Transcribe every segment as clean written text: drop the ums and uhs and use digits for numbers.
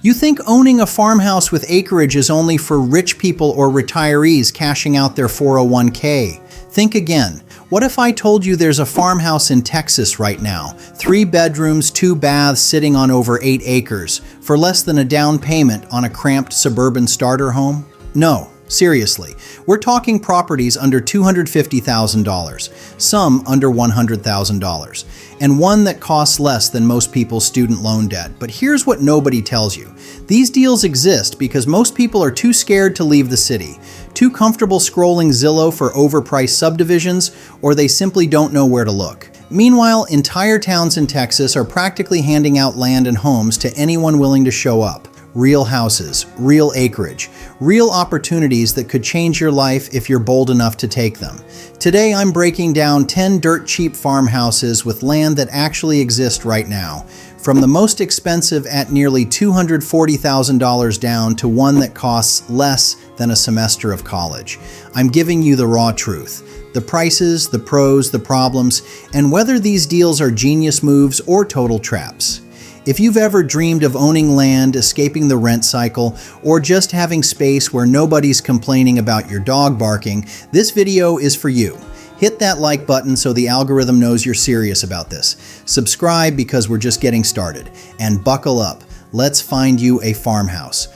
You think owning a farmhouse with acreage is only for rich people or retirees cashing out their 401k. Think again. What if I told you there's a farmhouse in Texas right now, 3 bedrooms, 2 baths sitting on over 8 acres, for less than a down payment on a cramped suburban starter home? No, seriously. We're talking properties under $250,000, some under $100,000, and one that costs less than most people's student loan debt. But here's what nobody tells you. These deals exist because most people are too scared to leave the city, too comfortable scrolling Zillow for overpriced subdivisions, or they simply don't know where to look. Meanwhile, entire towns in Texas are practically handing out land and homes to anyone willing to show up. Real houses, real acreage, real opportunities that could change your life if you're bold enough to take them. Today, I'm breaking down 10 dirt-cheap farmhouses with land that actually exist right now, from the most expensive at nearly $240,000 down to one that costs less than a semester of college. I'm giving you the raw truth. The prices, the pros, the problems, and whether these deals are genius moves or total traps. If you've ever dreamed of owning land, escaping the rent cycle, or just having space where nobody's complaining about your dog barking, this video is for you. Hit that like button so the algorithm knows you're serious about this. Subscribe because we're just getting started. And buckle up. Let's find you a farmhouse.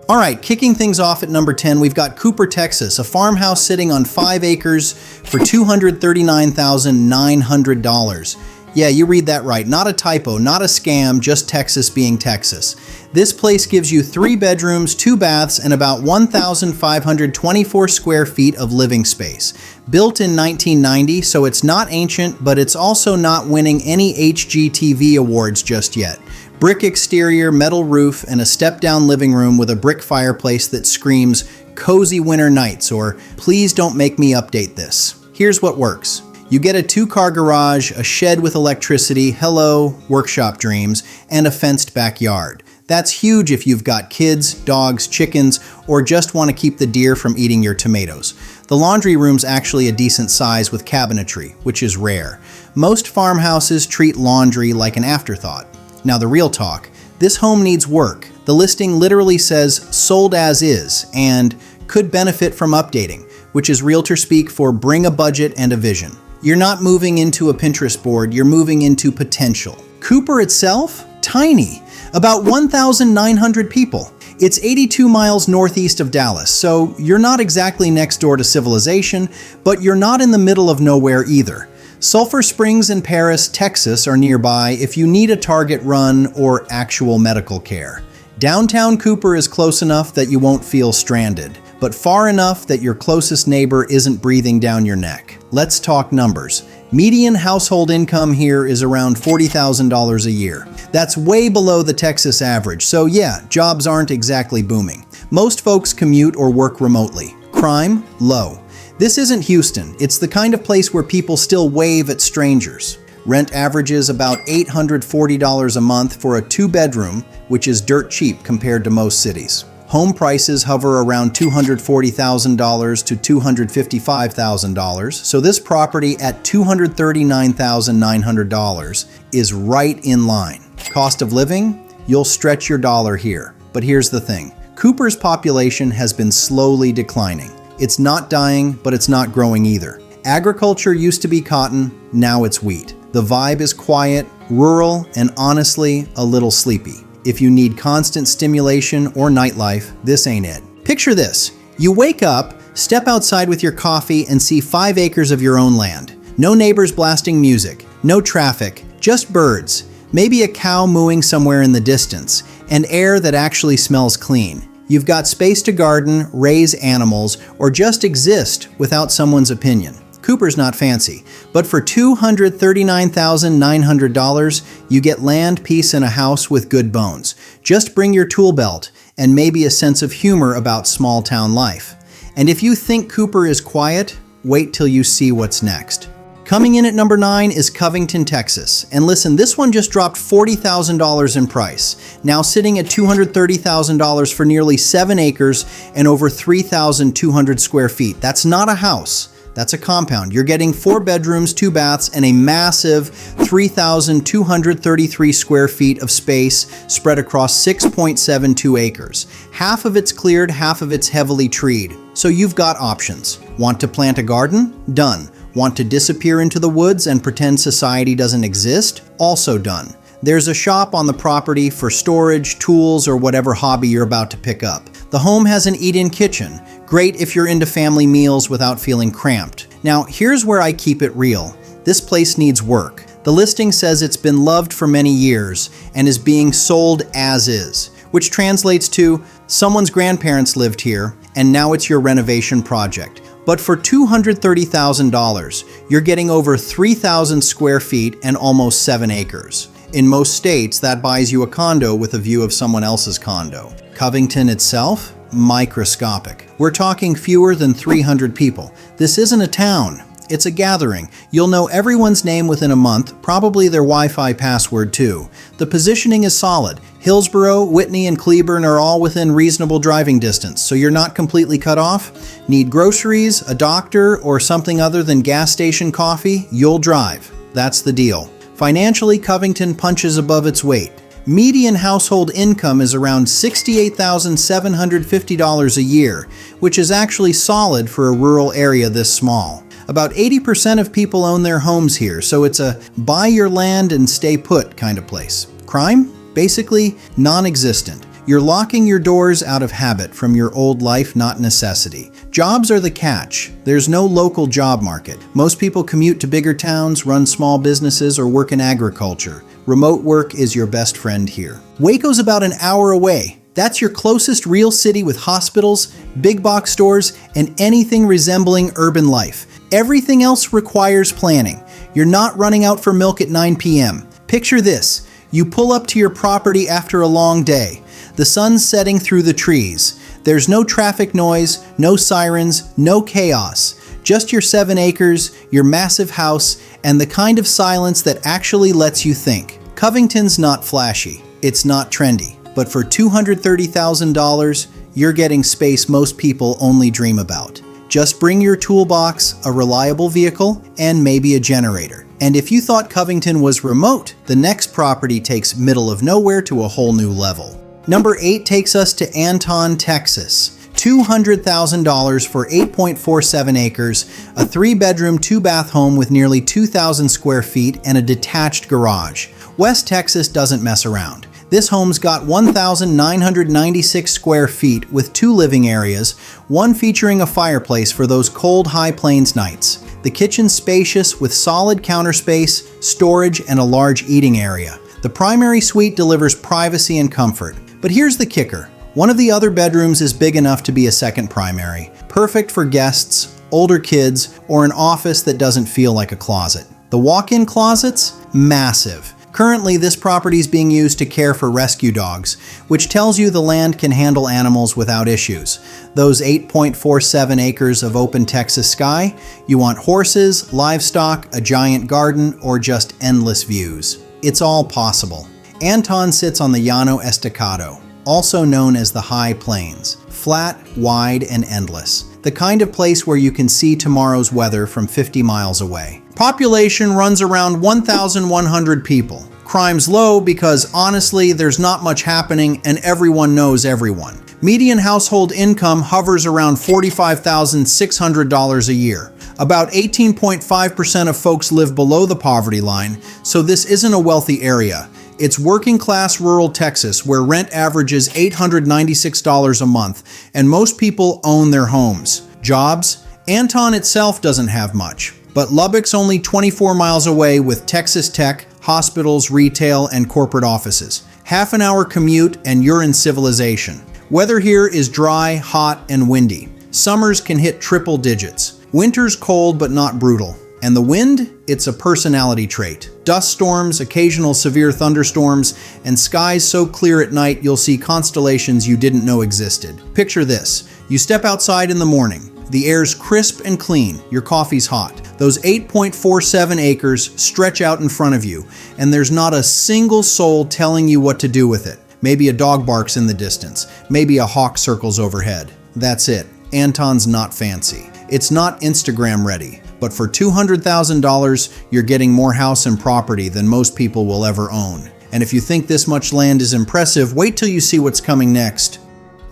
All right, kicking things off at number 10, we've got Cooper, Texas, a farmhouse sitting on 5 acres for $239,900. Yeah, you read that right. Not a typo, not a scam, just Texas being Texas. This place gives you 3 bedrooms, 2 baths, and about 1,524 square feet of living space. Built in 1990, so it's not ancient, but it's also not winning any HGTV awards just yet. Brick exterior, metal roof, and a step-down living room with a brick fireplace that screams, "Cozy winter nights," or "Please don't make me update this." Here's what works. You get a 2-car garage, a shed with electricity, hello, workshop dreams, and a fenced backyard. That's huge if you've got kids, dogs, chickens, or just want to keep the deer from eating your tomatoes. The laundry room's actually a decent size with cabinetry, which is rare. Most farmhouses treat laundry like an afterthought. Now the real talk, this home needs work. The listing literally says sold as is and could benefit from updating, which is realtor speak for bring a budget and a vision. You're not moving into a Pinterest board, you're moving into potential. Cooper itself? Tiny. About 1,900 people. It's 82 miles northeast of Dallas, so you're not exactly next door to civilization, but you're not in the middle of nowhere either. Sulphur Springs and Paris, Texas are nearby if you need a Target run or actual medical care. Downtown Cooper is close enough that you won't feel stranded, but far enough that your closest neighbor isn't breathing down your neck. Let's talk numbers. Median household income here is around $40,000 a year. That's way below the Texas average, so yeah, jobs aren't exactly booming. Most folks commute or work remotely. Crime? Low. This isn't Houston. It's the kind of place where people still wave at strangers. Rent averages about $840 a month for a 2-bedroom, which is dirt cheap compared to most cities. Home prices hover around $240,000 to $255,000, so this property at $239,900 is right in line. Cost of living? You'll stretch your dollar here. But here's the thing. Cooper's population has been slowly declining. It's not dying, but it's not growing either. Agriculture used to be cotton, now it's wheat. The vibe is quiet, rural, and honestly, a little sleepy. If you need constant stimulation or nightlife, this ain't it. Picture this. You wake up, step outside with your coffee, and see 5 acres of your own land. No neighbors blasting music, no traffic, just birds, maybe a cow mooing somewhere in the distance, and air that actually smells clean. You've got space to garden, raise animals, or just exist without someone's opinion. Cooper's not fancy, but for $239,900, you get land, peace, and a house with good bones. Just bring your tool belt and maybe a sense of humor about small town life. And if you think Cooper is quiet, wait till you see what's next. Coming in at number 9 is Covington, Texas. And listen, this one just dropped $40,000 in price, now sitting at $230,000 for nearly 7 acres and over 3,200 square feet. That's not a house. That's a compound. You're getting 4 bedrooms, 2 baths, and a massive 3,233 square feet of space spread across 6.72 acres. Half of it's cleared, half of it's heavily treed. So you've got options. Want to plant a garden? Done. Want to disappear into the woods and pretend society doesn't exist? Also done. There's a shop on the property for storage, tools, or whatever hobby you're about to pick up. The home has an eat-in kitchen. Great if you're into family meals without feeling cramped. Now, here's where I keep it real. This place needs work. The listing says it's been loved for many years and is being sold as is, which translates to someone's grandparents lived here and now it's your renovation project. But for $230,000, you're getting over 3,000 square feet and almost 7 acres. In most states, that buys you a condo with a view of someone else's condo. Covington itself? Microscopic. We're talking fewer than 300 people. This isn't a town. It's a gathering. You'll know everyone's name within a month, probably their Wi-Fi password too. The positioning is solid. Hillsborough, Whitney, and Cleburne are all within reasonable driving distance, so you're not completely cut off. Need groceries, a doctor, or something other than gas station coffee? You'll drive. That's the deal. Financially, Covington punches above its weight. Median household income is around $68,750 a year, which is actually solid for a rural area this small. About 80% of people own their homes here, so it's a buy your land and stay put kind of place. Crime? Basically, non-existent. You're locking your doors out of habit from your old life, not necessity. Jobs are the catch. There's no local job market. Most people commute to bigger towns, run small businesses, or work in agriculture. Remote work is your best friend here. Waco's about an hour away. That's your closest real city with hospitals, big box stores, and anything resembling urban life. Everything else requires planning. You're not running out for milk at 9 p.m. Picture this. You pull up to your property after a long day. The sun's setting through the trees. There's no traffic noise, no sirens, no chaos. Just your 7 acres, your massive house, and the kind of silence that actually lets you think. Covington's not flashy. It's not trendy. But for $230,000, you're getting space most people only dream about. Just bring your toolbox, a reliable vehicle, and maybe a generator. And if you thought Covington was remote, the next property takes middle of nowhere to a whole new level. Number 8 takes us to Anton, Texas. $200,000 for 8.47 acres, a 3-bedroom, 2-bath home with nearly 2,000 square feet and a detached garage. West Texas doesn't mess around. This home's got 1,996 square feet with 2 living areas, one featuring a fireplace for those cold high plains nights. The kitchen's spacious with solid counter space, storage, and a large eating area. The primary suite delivers privacy and comfort. But here's the kicker. One of the other bedrooms is big enough to be a second primary, perfect for guests, older kids, or an office that doesn't feel like a closet. The walk-in closets? Massive. Currently, this property is being used to care for rescue dogs, which tells you the land can handle animals without issues. Those 8.47 acres of open Texas sky, you want horses, livestock, a giant garden, or just endless views. It's all possible. Anton sits on the Llano Estacado, also known as the High Plains. Flat, wide, and endless. The kind of place where you can see tomorrow's weather from 50 miles away. Population runs around 1,100 people. Crime's low because honestly, there's not much happening and everyone knows everyone. Median household income hovers around $45,600 a year. About 18.5% of folks live below the poverty line, so this isn't a wealthy area. It's working-class rural Texas where rent averages $896 a month, and most people own their homes. Jobs? Anton itself doesn't have much, but Lubbock's only 24 miles away with Texas Tech, hospitals, retail, and corporate offices. Half an hour commute and you're in civilization. Weather here is dry, hot, and windy. Summers can hit triple digits. Winter's cold but not brutal. And the wind? It's a personality trait. Dust storms, occasional severe thunderstorms, and skies so clear at night you'll see constellations you didn't know existed. Picture this. You step outside in the morning. The air's crisp and clean. Your coffee's hot. Those 8.47 acres stretch out in front of you, and there's not a single soul telling you what to do with it. Maybe a dog barks in the distance. Maybe a hawk circles overhead. That's it. Anton's not fancy. It's not Instagram ready, but for $200,000, you're getting more house and property than most people will ever own. And if you think this much land is impressive, wait till you see what's coming next.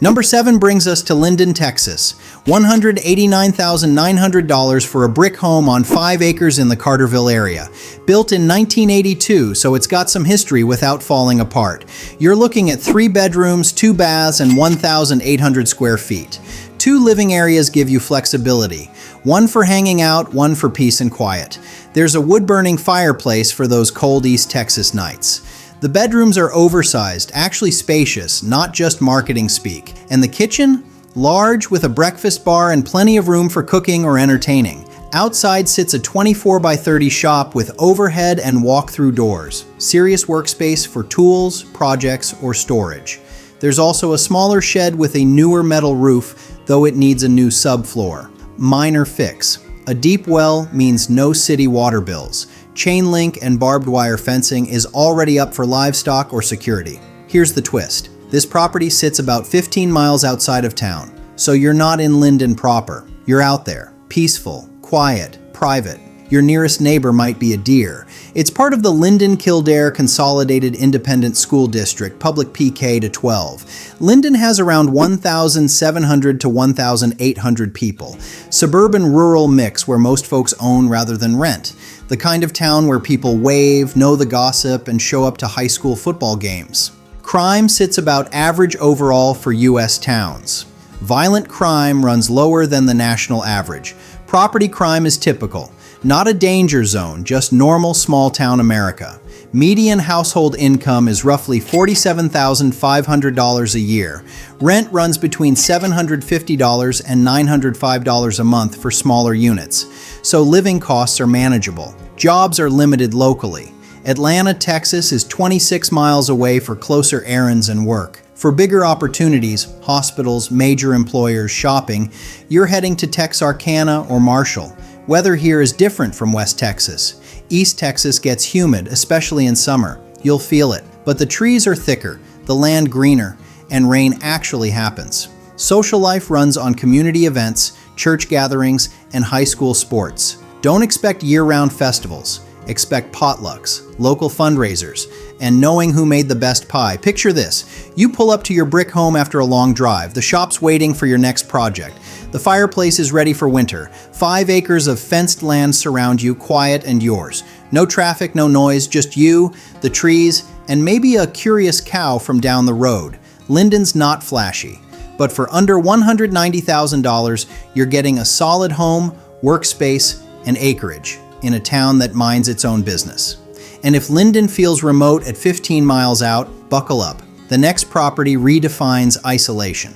Number 7 brings us to Linden, Texas. $189,900 for a brick home on 5 acres in the Carterville area. Built in 1982, so it's got some history without falling apart. You're looking at 3 bedrooms, 2 baths, and 1,800 square feet. 2 living areas give you flexibility. One for hanging out, one for peace and quiet. There's a wood-burning fireplace for those cold East Texas nights. The bedrooms are oversized, actually spacious, not just marketing speak. And the kitchen? Large, with a breakfast bar and plenty of room for cooking or entertaining. Outside sits a 24 by 30 shop with overhead and walk-through doors. Serious workspace for tools, projects, or storage. There's also a smaller shed with a newer metal roof, though it needs a new subfloor. Minor fix. A deep well means no city water bills. Chain link and barbed wire fencing is already up for livestock or security. Here's the twist. This property sits about 15 miles outside of town, so you're not in Linden proper. You're out there, peaceful, quiet, private. Your nearest neighbor might be a deer. It's part of the Linden-Kildare Consolidated Independent School District, public PK to 12. Linden has around 1,700 to 1,800 people. Suburban-rural mix where most folks own rather than rent. The kind of town where people wave, know the gossip, and show up to high school football games. Crime sits about average overall for U.S. towns. Violent crime runs lower than the national average. Property crime is typical. Not a danger zone, just normal small-town America. Median household income is roughly $47,500 a year. Rent runs between $750 and $905 a month for smaller units, so living costs are manageable. Jobs are limited locally. Atlanta, Texas is 26 miles away for closer errands and work. For bigger opportunities, hospitals, major employers, shopping, you're heading to Texarkana or Marshall. Weather here is different from West Texas. East Texas gets humid, especially in summer. You'll feel it. But the trees are thicker, the land greener, and rain actually happens. Social life runs on community events, church gatherings, and high school sports. Don't expect year-round festivals. Expect potlucks, local fundraisers, and knowing who made the best pie. Picture this. You pull up to your brick home after a long drive. The shop's waiting for your next project. The fireplace is ready for winter. 5 acres of fenced land surround you, quiet and yours. No traffic, no noise, just you, the trees, and maybe a curious cow from down the road. Linden's not flashy, but for under $190,000, you're getting a solid home, workspace, and acreage in a town that minds its own business. And if Linden feels remote at 15 miles out, buckle up. The next property redefines isolation.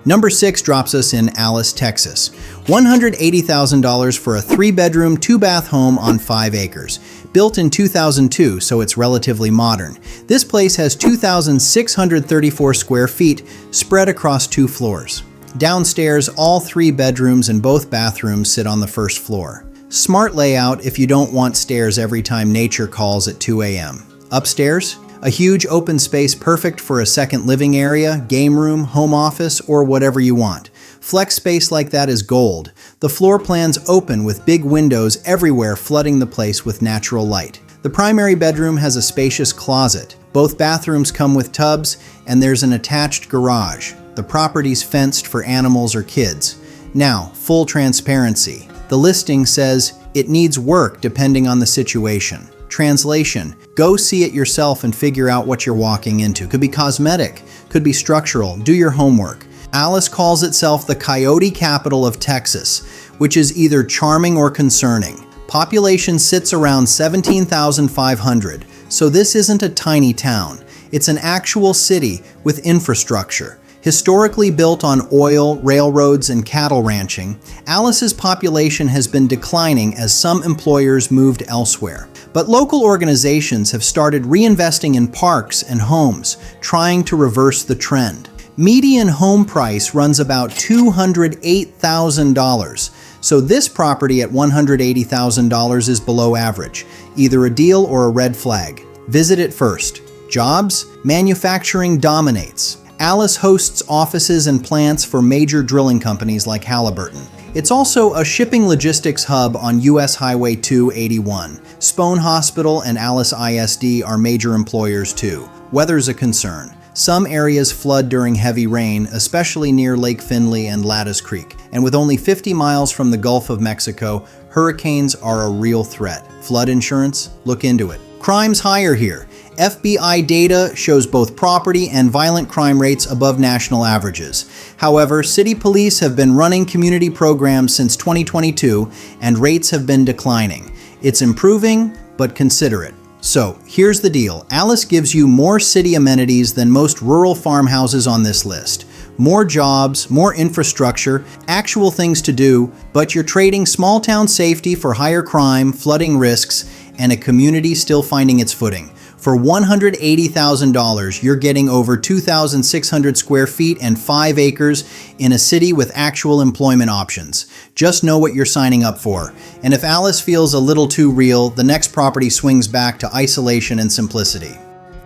Number 6 drops us in Alice, Texas. $180,000 for a 3-bedroom, 2-bath home on 5 acres. Built in 2002, so it's relatively modern. This place has 2,634 square feet spread across 2 floors. Downstairs, all 3 bedrooms and both bathrooms sit on the first floor. Smart layout if you don't want stairs every time nature calls at 2 a.m. Upstairs, a huge open space perfect for a second living area, game room, home office, or whatever you want. Flex space like that is gold. The floor plan's open with big windows everywhere flooding the place with natural light. The primary bedroom has a spacious closet. Both bathrooms come with tubs, and there's an attached garage. The property's fenced for animals or kids. Now, full transparency. The listing says it needs work depending on the situation. Translation: go see it yourself and figure out what you're walking into. Could be cosmetic, could be structural. Do your homework. Alice calls itself the coyote capital of Texas, which is either charming or concerning. Population sits around 17,500, so this isn't a tiny town. It's an actual city with infrastructure. Historically built on oil, railroads, and cattle ranching, Alice's population has been declining as some employers moved elsewhere. But local organizations have started reinvesting in parks and homes, trying to reverse the trend. Median home price runs about $208,000, so this property at $180,000 is below average, either a deal or a red flag. Visit it first. Jobs? Manufacturing dominates. Alice hosts offices and plants for major drilling companies like Halliburton. It's also a shipping logistics hub on US Highway 281. Spohn Hospital and Alice ISD are major employers too. Weather's a concern. Some areas flood during heavy rain, especially near Lake Finley and Lattice Creek. And with only 50 miles from the Gulf of Mexico, hurricanes are a real threat. Flood insurance? Look into it. Crime's higher here. FBI data shows both property and violent crime rates above national averages. However, city police have been running community programs since 2022, and rates have been declining. It's improving, but consider it. So, here's the deal. Alice gives you more city amenities than most rural farmhouses on this list. More jobs, more infrastructure, actual things to do, but you're trading small town safety for higher crime, flooding risks, and a community still finding its footing. For $180,000, you're getting over 2,600 square feet and 5 acres in a city with actual employment options. Just know what you're signing up for. And if Alice feels a little too real, the next property swings back to isolation and simplicity.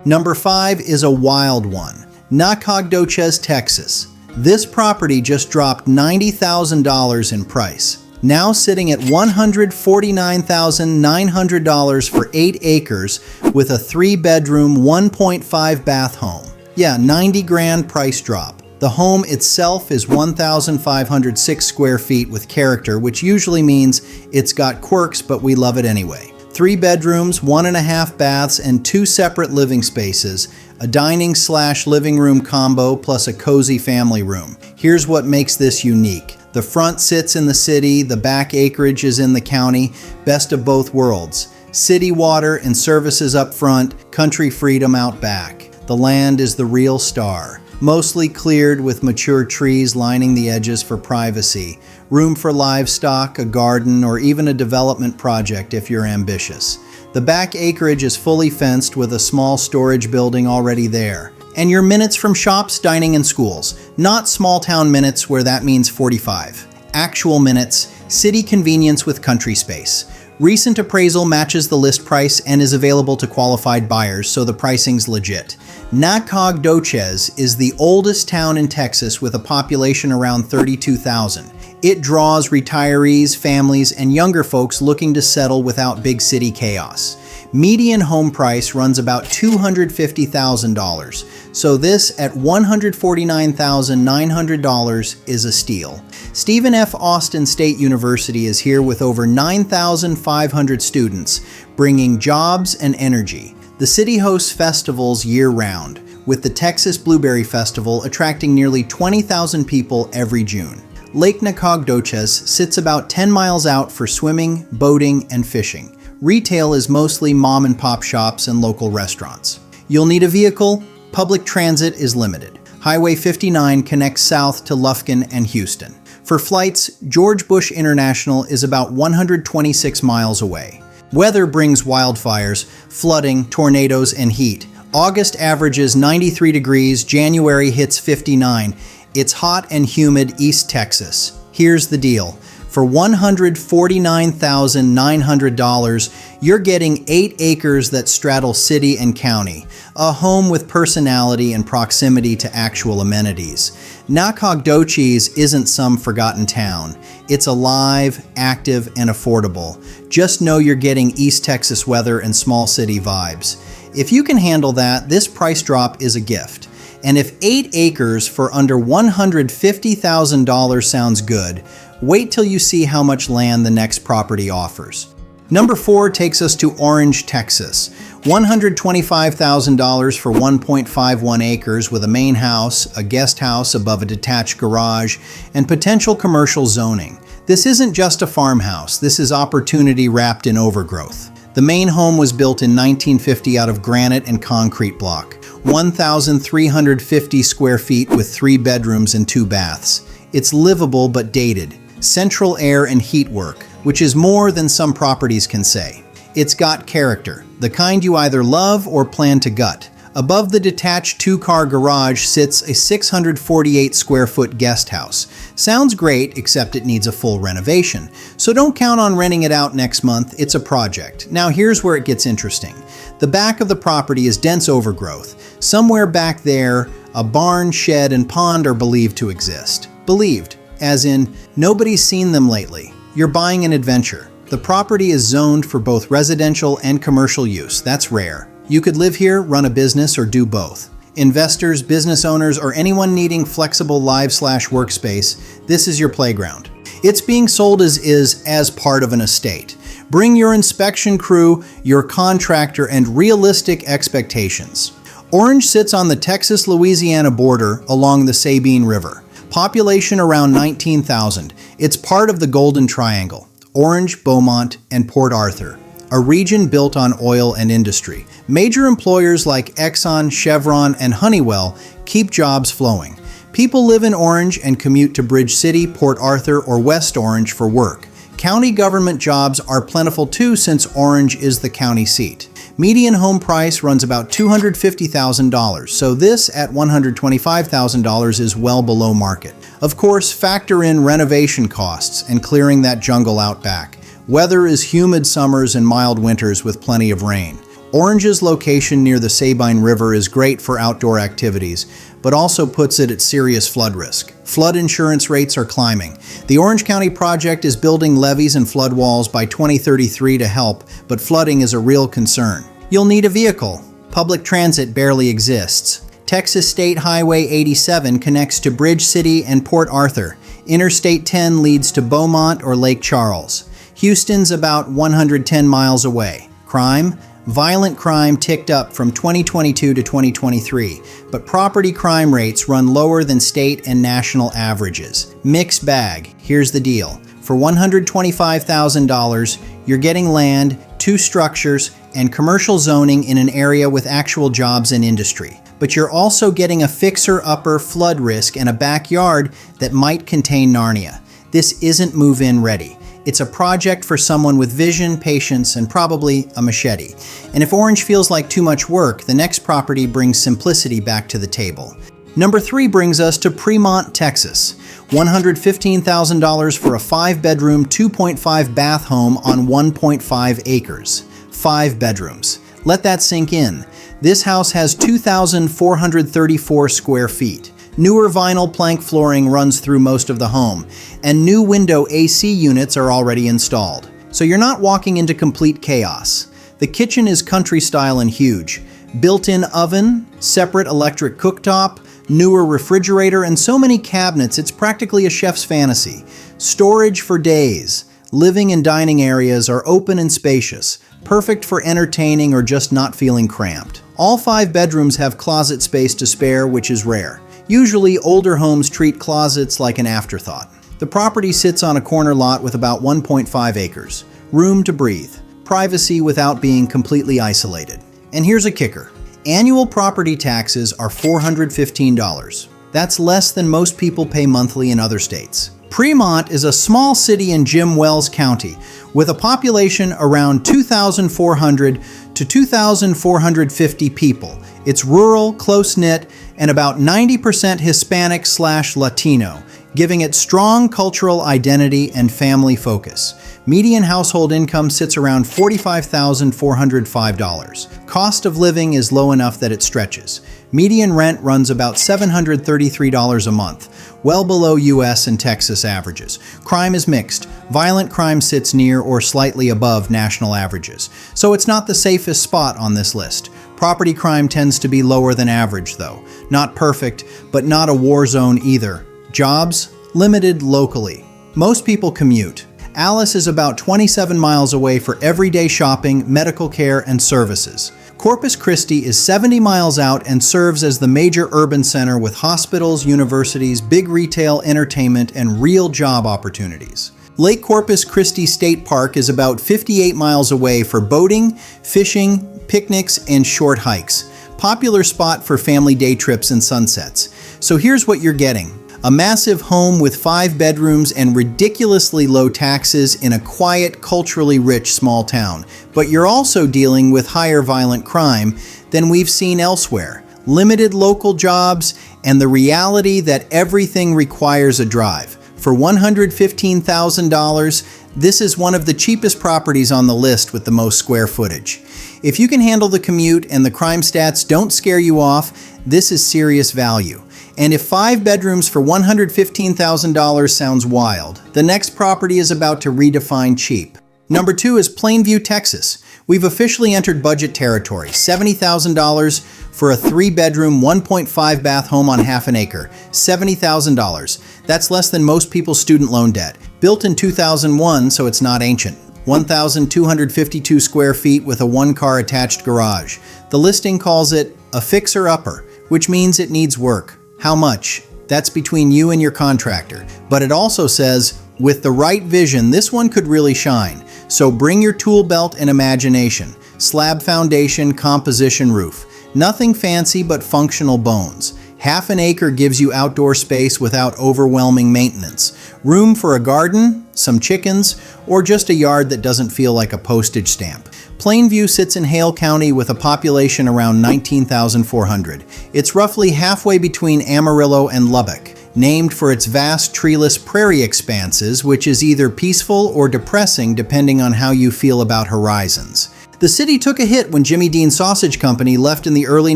Number 5 is a wild one. Nacogdoches, Texas. This property just dropped $90,000 in price. Now sitting at $149,900 for 8 acres with a 3-bedroom, 1.5 bath home. Yeah, 90 grand price drop. The home itself is 1,506 square feet with character, which usually means it's got quirks, but we love it anyway. 3 bedrooms, 1.5 baths, and 2 separate living spaces, a dining/living room combo plus a cozy family room. Here's what makes this unique. The front sits in the city, the back acreage is in the county, best of both worlds. City water and services up front, country freedom out back. The land is the real star. Mostly cleared with mature trees lining the edges for privacy. Room for livestock, a garden, or even a development project if you're ambitious. The back acreage is fully fenced with a small storage building already there. And you're minutes from shops, dining, and schools. Not small town minutes where that means 45. Actual minutes, city convenience with country space. Recent appraisal matches the list price and is available to qualified buyers, so the pricing's legit. Nacogdoches is the oldest town in Texas with a population around 32,000. It draws retirees, families, and younger folks looking to settle without big city chaos. Median home price runs about $250,000, so this at $149,900 is a steal. Stephen F. Austin State University is here with over 9,500 students, bringing jobs and energy. The city hosts festivals year-round, with the Texas Blueberry Festival attracting nearly 20,000 people every June. Lake Nacogdoches sits about 10 miles out for swimming, boating, and fishing. Retail is mostly mom-and-pop shops and local restaurants. You'll need a vehicle. Public transit is limited. Highway 59 connects south to Lufkin and Houston. For flights, George Bush International is about 126 miles away. Weather brings wildfires, flooding, tornadoes, and heat. August averages 93 degrees, January hits 59. It's hot and humid East Texas. Here's the deal. For $149,900, you're getting 8 acres that straddle city and county, a home with personality and proximity to actual amenities. Nacogdoches isn't some forgotten town. It's alive, active, and affordable. Just know you're getting East Texas weather and small city vibes. If you can handle that, this price drop is a gift. And if 8 acres for under $150,000 sounds good, wait till you see how much land the next property offers. Number 4 takes us to Orange, Texas. $125,000 for 1.51 acres with a main house, a guest house above a detached garage, and potential commercial zoning. This isn't just a farmhouse, this is opportunity wrapped in overgrowth. The main home was built in 1950 out of granite and concrete block. 1,350 square feet with 3 bedrooms and 2 baths. It's livable but dated. Central air and heat work, which is more than some properties can say. It's got character, the kind you either love or plan to gut. Above the detached 2-car garage sits a 648 square foot guest house. Sounds great, except it needs a full renovation. So don't count on renting it out next month, it's a project. Now here's where it gets interesting. The back of the property is dense overgrowth. Somewhere back there, a barn, shed, and pond are believed to exist. Believed. as in, nobody's seen them lately. You're buying an adventure. The property is zoned for both residential and commercial use. That's rare. You could live here, run a business, or do both. Investors, business owners, or anyone needing flexible live/workspace, this is your playground. It's being sold as is as part of an estate. Bring your inspection crew, your contractor, and realistic expectations. Orange sits on the Texas-Louisiana border along the Sabine River. Population around 19,000. It's part of the Golden Triangle: Orange, Beaumont, and Port Arthur, a region built on oil and industry. Major employers like Exxon, Chevron, and Honeywell keep jobs flowing. People live in Orange and commute to Bridge City, Port Arthur, or West Orange for work. County government jobs are plentiful too, since Orange is the county seat. Median home price runs about $250,000, so this at $125,000 is well below market. Of course, factor in renovation costs and clearing that jungle out back. Weather is humid summers and mild winters with plenty of rain. Orange's location near the Sabine River is great for outdoor activities, but also puts it at serious flood risk. Flood insurance rates are climbing. The Orange County project is building levees and flood walls by 2033 to help, but flooding is a real concern. You'll need a vehicle. Public transit barely exists. Texas State Highway 87 connects to Bridge City and Port Arthur. Interstate 10 leads to Beaumont or Lake Charles. Houston's about 110 miles away. Crime? Violent crime ticked up from 2022 to 2023, but property crime rates run lower than state and national averages. Mixed bag. Here's the deal. For $125,000, you're getting land, 2 structures, and commercial zoning in an area with actual jobs and industry. But you're also getting a fixer-upper flood risk and a backyard that might contain Narnia. This isn't move-in ready. It's a project for someone with vision, patience, and probably a machete. And if Orange feels like too much work, the next property brings simplicity back to the table. Number 3 brings us to Premont, Texas. $115,000 for a 5-bedroom, 2.5 bath home on 1.5 acres. 5 bedrooms. Let that sink in. This house has 2,434 square feet. Newer vinyl plank flooring runs through most of the home, and new window AC units are already installed. So you're not walking into complete chaos. The kitchen is country style and huge. Built-in oven, separate electric cooktop, newer refrigerator, and so many cabinets it's practically a chef's fantasy. Storage for days. Living and dining areas are open and spacious, perfect for entertaining or just not feeling cramped. All 5 bedrooms have closet space to spare, which is rare. Usually, older homes treat closets like an afterthought. The property sits on a corner lot with about 1.5 acres. Room to breathe. Privacy without being completely isolated. And here's a kicker. Annual property taxes are $415. That's less than most people pay monthly in other states. Premont is a small city in Jim Wells County with a population around 2,400 to 2,450 people. It's rural, close-knit, and about 90% Hispanic/Latino, giving it strong cultural identity and family focus. Median household income sits around $45,405. Cost of living is low enough that it stretches. Median rent runs about $733 a month, well below US and Texas averages. Crime is mixed. Violent crime sits near or slightly above national averages. So it's not the safest spot on this list. Property crime tends to be lower than average, though. Not perfect, but not a war zone either. Jobs? Limited locally. Most people commute. Alice is about 27 miles away for everyday shopping, medical care, and services. Corpus Christi is 70 miles out and serves as the major urban center with hospitals, universities, big retail, entertainment, and real job opportunities. Lake Corpus Christi State Park is about 58 miles away for boating, fishing, picnics, and short hikes. Popular spot for family day trips and sunsets. So here's what you're getting. A massive home with 5 bedrooms and ridiculously low taxes in a quiet, culturally rich small town. But you're also dealing with higher violent crime than we've seen elsewhere. Limited local jobs and the reality that everything requires a drive. For $115,000, this is one of the cheapest properties on the list with the most square footage. If you can handle the commute and the crime stats don't scare you off, this is serious value. And if 5 bedrooms for $115,000 sounds wild, the next property is about to redefine cheap. Number 2 is Plainview, Texas. We've officially entered budget territory, $70,000 for a 3-bedroom, 1.5-bath home on half an acre. $70,000. That's less than most people's student loan debt. Built in 2001, so it's not ancient. 1,252 square feet with a 1-car attached garage. The listing calls it a fixer-upper, which means it needs work. How much? That's between you and your contractor. But it also says, with the right vision, this one could really shine. So bring your tool belt and imagination. Slab foundation, composition roof. Nothing fancy but functional bones. Half an acre gives you outdoor space without overwhelming maintenance. Room for a garden, some chickens, or just a yard that doesn't feel like a postage stamp. Plainview sits in Hale County with a population around 19,400. It's roughly halfway between Amarillo and Lubbock, named for its vast treeless prairie expanses, which is either peaceful or depressing depending on how you feel about horizons. The city took a hit when Jimmy Dean Sausage Company left in the early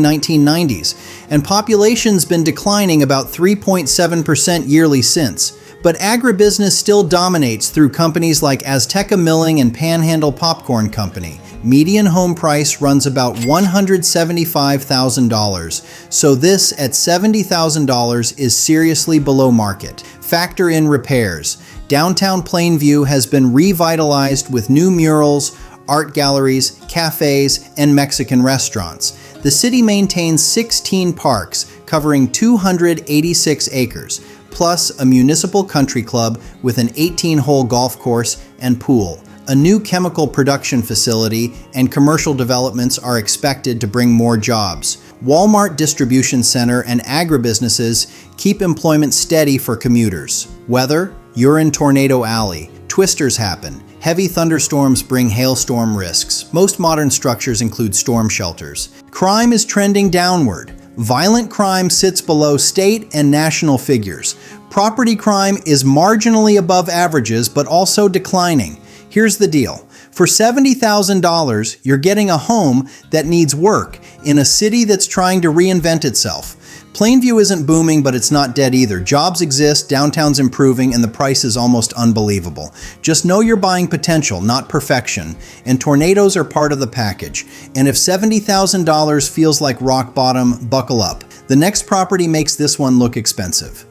1990s, and population's been declining about 3.7% yearly since. But agribusiness still dominates through companies like Azteca Milling and Panhandle Popcorn Company. Median home price runs about $175,000, so this at $70,000 is seriously below market. Factor in repairs. Downtown Plainview has been revitalized with new murals, art galleries, cafes, and Mexican restaurants. The city maintains 16 parks covering 286 acres, plus a municipal country club with an 18-hole golf course and pool. A new chemical production facility and commercial developments are expected to bring more jobs. Walmart distribution center and agribusinesses keep employment steady for commuters. Weather? You're in Tornado Alley. Twisters happen. Heavy thunderstorms bring hailstorm risks. Most modern structures include storm shelters. Crime is trending downward. Violent crime sits below state and national figures. Property crime is marginally above averages, but also declining. Here's the deal. For $70,000, you're getting a home that needs work in a city that's trying to reinvent itself. Plainview isn't booming, but it's not dead either. Jobs exist, downtown's improving, and the price is almost unbelievable. Just know you're buying potential, not perfection, and tornadoes are part of the package. And if $70,000 feels like rock bottom, buckle up. The next property makes this one look expensive.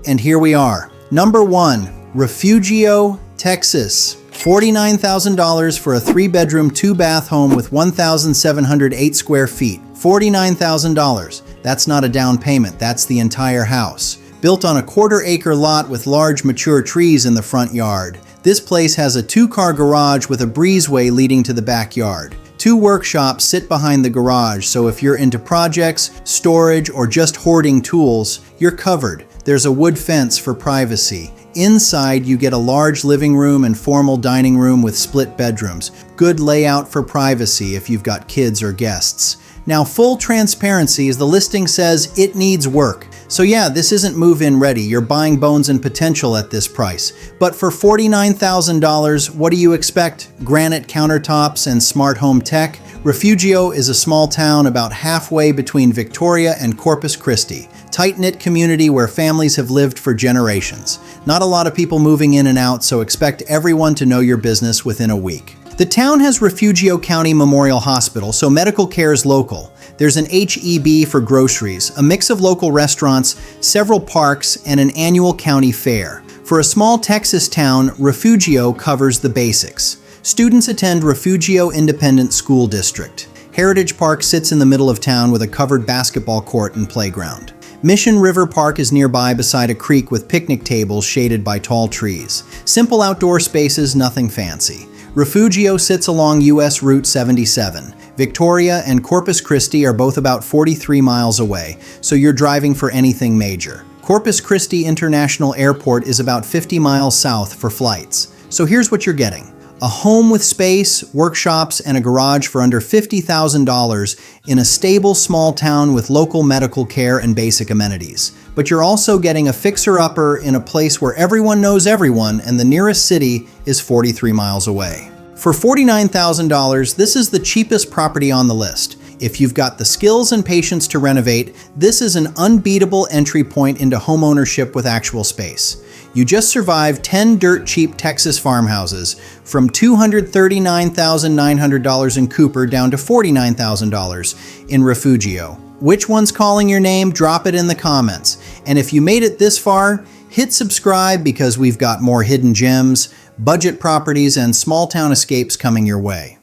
And here we are. Number 1, Refugio, Texas. $49,000 for a 3-bedroom, 2-bath home with 1,708 square feet. $49,000. That's not a down payment, that's the entire house. Built on a 1/4-acre lot with large mature trees in the front yard. This place has a 2-car garage with a breezeway leading to the backyard. 2 workshops sit behind the garage, so if you're into projects, storage, or just hoarding tools, you're covered. There's a wood fence for privacy. Inside, you get a large living room and formal dining room with split bedrooms. Good layout for privacy if you've got kids or guests. Now, full transparency is the listing says it needs work. So yeah, this isn't move-in ready. You're buying bones and potential at this price. But for $49,000, what do you expect? Granite countertops and smart home tech? Refugio is a small town about halfway between Victoria and Corpus Christi. Tight-knit community where families have lived for generations. Not a lot of people moving in and out, so expect everyone to know your business within a week. The town has Refugio County Memorial Hospital, so medical care is local. There's an H-E-B for groceries, a mix of local restaurants, several parks, and an annual county fair. For a small Texas town, Refugio covers the basics. Students attend Refugio Independent School District. Heritage Park sits in the middle of town with a covered basketball court and playground. Mission River Park is nearby beside a creek with picnic tables shaded by tall trees. Simple outdoor spaces, nothing fancy. Refugio sits along US Route 77. Victoria and Corpus Christi are both about 43 miles away, so you're driving for anything major. Corpus Christi International Airport is about 50 miles south for flights. So here's what you're getting. A home with space, workshops, and a garage for under $50,000 in a stable small town with local medical care and basic amenities. But you're also getting a fixer-upper in a place where everyone knows everyone and the nearest city is 43 miles away. For $49,000, this is the cheapest property on the list. If you've got the skills and patience to renovate, this is an unbeatable entry point into homeownership with actual space. You just survived 10 dirt cheap Texas farmhouses, from $239,900 in Cooper down to $49,000 in Refugio. Which one's calling your name? Drop it in the comments. And if you made it this far, hit subscribe because we've got more hidden gems, budget properties, and small town escapes coming your way.